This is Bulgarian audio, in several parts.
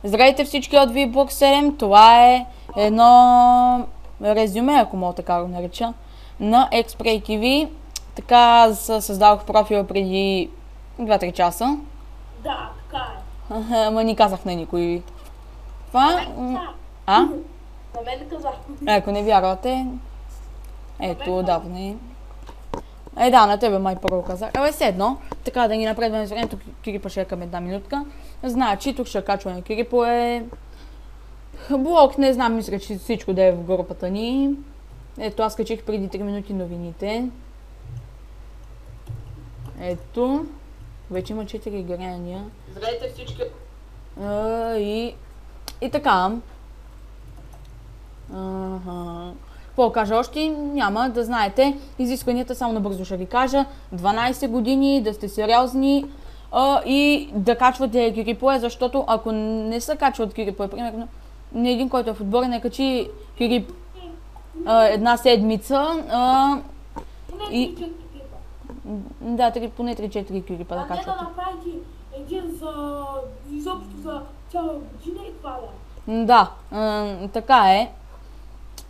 Здравейте всички от VBook 7. Това е едно резюме, ако мога така го нареча, на Xspray TV. Така аз създадох профила преди 2-3 часа. Да, така е. Ама ни казах на никой. Това... А? На мен казах. Ако не вярвате, ето, давно. Да, на тебе май първо казах. Абе, все едно, така да ги напредваме с времето, Кирипа ще е към една минутка. Значи, тук ще качваме Кирипо блок, не знам, мисля, че всичко да е в групата ни. Ето, аз качих преди 3 минути новините. Ето, вече има 4 играния. Здравейте всички. И така. Какво кажа още? Няма да знаете. Изискванията само набързо ще ви кажа. 12 години, да сте сериозни и да качвате Кирипое, защото ако не се качват Кирипое, примерно, един, който е в отбора, не качи Кирип една седмица да, поне 3-4 Кирипа да качвате. А не да направите един изобщо за цяла година и това да. Да, така е.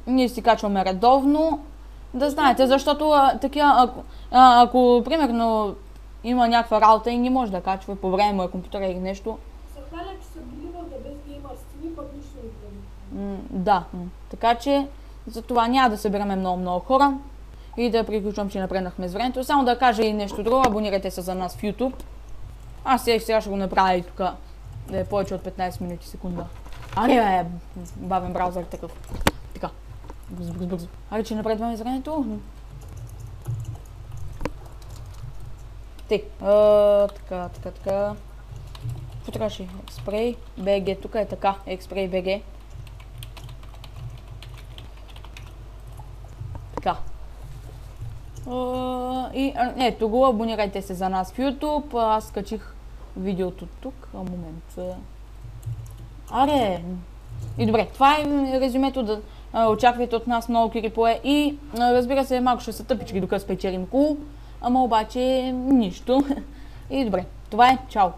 Ние си качваме редовно. Да знаете, защото ако примерно има някаква работа и не може да качва по време моя компютър или нещо. Се хваля, че са били в The Best Gamer Steam, пък нищо не прави. Да, така че за това няма да събираме много хора и да приключвам, че напреднахме с времето. Само да кажа и нещо друго, абонирайте се за нас в YouTube. Аз сега ще го направя и тук да е повече от 15 минути секунда. Аре, бавен браузър такъв. Така. Бързо. Аре, че напредваме с времето. Така. Какво трябваше? Xspray BG, тук е така. Xspray BG. Така. И ето го, абонирайте се за нас в YouTube. Аз качих видеото тук. Момент. Аре! И добре, това е резюмето, да очаквайте от нас много Кирипое и разбира се, малко ще са тъпички, докато спечелим кул, ама обаче нищо. И добре, това е, чао!